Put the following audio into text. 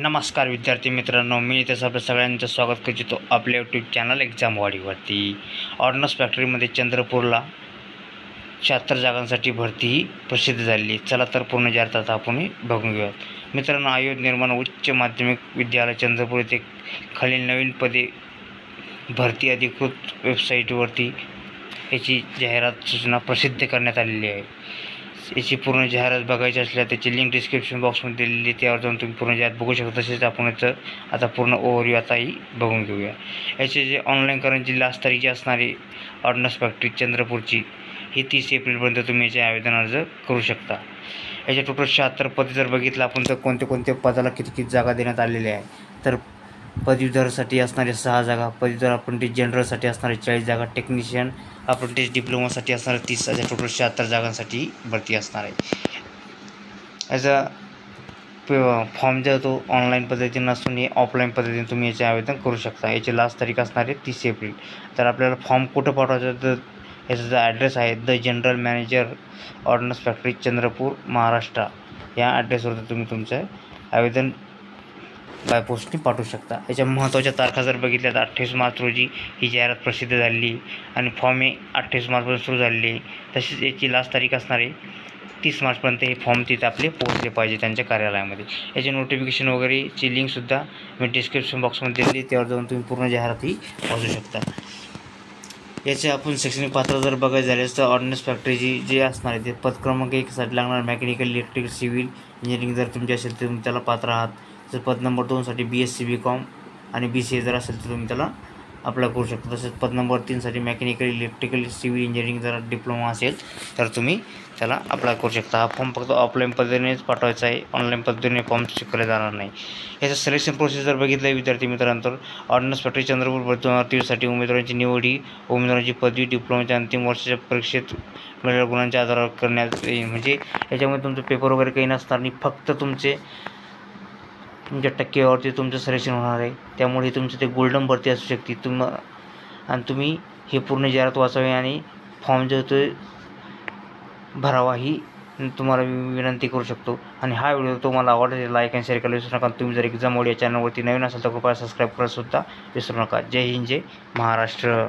नमस्कार विद्यार्थी मित्रांनो, मी इथे आपल्या सगळ्यांचं स्वागत करत इच्छितो आपल्या यूट्यूब चॅनल एक्झाम वाडीवरती. ऑर्डनन्स फॅक्टरीमध्ये चंद्रपूरला 76 जागांसाठी भरती ही प्रसिद्ध झालेली. चला तर पूर्ण जाहिरात आपण बघून घेऊयात. मित्रांनो, आयोग निर्माण उच्च माध्यमिक विद्यालय चंद्रपूर येथे खालील नवीन पदे भरती अधिकृत वेबसाईटवरती याची जाहिरात सूचना प्रसिद्ध करण्यात आलेली आहे. याची पूर्ण जाहिरात बघायची असल्यास त्याची लिंक डिस्क्रिप्शन बॉक्समध्ये दिलेली, त्यावर जाऊन तुम्ही पूर्ण जाहिरात बघू शकता. तसेच आपण याचं आता पूर्ण ओव्हरव्ह्यू आताही बघून घेऊया. याचे जे ऑनलाईन करण्याची लास्ट तारीख जी असणारी ऑर्डनन्स फॅक्टरी चंद्रपूरची ही 30 एप्रिलपर्यंत तुम्ही याचे आवेदन अर्ज करू शकता. याचे टोटल 76 पदे जर बघितलं आपण तर कोणत्या पदाला किती जागा देण्यात आलेल्या आहे. तर पदवीधरसाठी असणारे 6 जागा, पदवीधर अप्रेंटिस जनरलसाठी असणारे 40 जागा, टेक्निशियन अप्रेंटिस डिप्लोमासाठी असणारे 30, अशा टोटल 76 जागांसाठी भरती असणार आहे. याचा फॉर्म जो तो ऑनलाईन पद्धतीने नसून ऑफलाईन पद्धतीने तुम्ही याचे आवेदन करू शकता. याची लास्ट तारीख असणार आहे 30 एप्रिल. तर आपल्याला फॉर्म कुठं पाठवायचा तर याचा जो ॲड्रेस आहे the general manager ordnance factory Chandrapur Maharashtra या ॲड्रेसवर तुम्ही तुमचं आवेदन बाय पोस्टने पाठवू शकता. याच्या महत्त्वाच्या तारखा जर बघितल्या तर 28 मार्च रोजी ही जाहिरात प्रसिद्ध झालेली आणि फॉर्म हे 28 मार्चपासून सुरू झालेली आहे. तसेच याची लास्ट तारीख असणार आहे 30 मार्चपर्यंत हे फॉर्म तिथे आपले पोहोचले पाहिजे त्यांच्या कार्यालयामध्ये. याचे नोटिफिकेशन वगैरेची लिंकसुद्धा मी डिस्क्रिप्शन बॉक्समध्ये दिलेली, त्यावर जाऊन तुम्ही पूर्ण जाहिरात ही वाचू शकता. याचे आपण शैक्षणिक पात्र जर बघायचं झाल्यास तर ऑर्डनन्स फॅक्टरीची जे असणार आहे ते पद क्रमांक 1 साठी लागणार मेकॅनिकल, इलेक्ट्रिकल, सिव्हिल इंजिनिअरिंग जर तुमचे असेल तर तुम्ही त्याला पात्र आहात. जर पद नंबर 2 साठी BSc BCom आणि BCA जर असेल तर तुम्ही त्याला अप्लाय करू शकता. तसेच पद नंबर 3 साठी मेकॅनिकल, इलेक्ट्रिकल, सिव्हिल इंजिनिअरिंग जर डिप्लोमा असेल तर तुम्ही त्याला अप्लाय करू शकता. हा फॉर्म फक्त ऑफलाईन पद्धतीनेच पाठवायचा आहे, ऑनलाईन पद्धतीने फॉर्म स्वीकारले जाणार नाही. याचं सिलेक्शन प्रोसेस जर बघितलं विद्यार्थी मित्रांनो, ऑर्डनन्स फॅक्टरी चंद्रपूर भरती 2023साठी उमेदवारांची निवड ही उमेदवारांची पदवी डिप्लोमाच्या अंतिम वर्षाच्या परीक्षेत मिळालेल्या गुणांच्या आधारावर करण्यात येईल. म्हणजे याच्यामध्ये तुमचं पेपर वगैरे काही नसणार नाही, फक्त तुमच्या टक्केवरती तुमचं सिलेक्शन होणार आहे. त्यामुळे तुमचं ते गोल्डन भरती असू शकते. तुम्ही हे पूर्ण जाहिरात वाचावी आणि फॉर्म जो तो भरावा ही तुम्हाला विनंती करू शकतो. आणि हा व्हिडिओ तुम्हाला आवडला लाईक आणि शेअर करायला विसरू नका. तुम्ही जर एक्झाम वाडी या चॅनलवरती नवीन असाल तर कृपया सबस्क्राईब करायला सुद्धा विसरू नका. जय हिंद, जय महाराष्ट्र.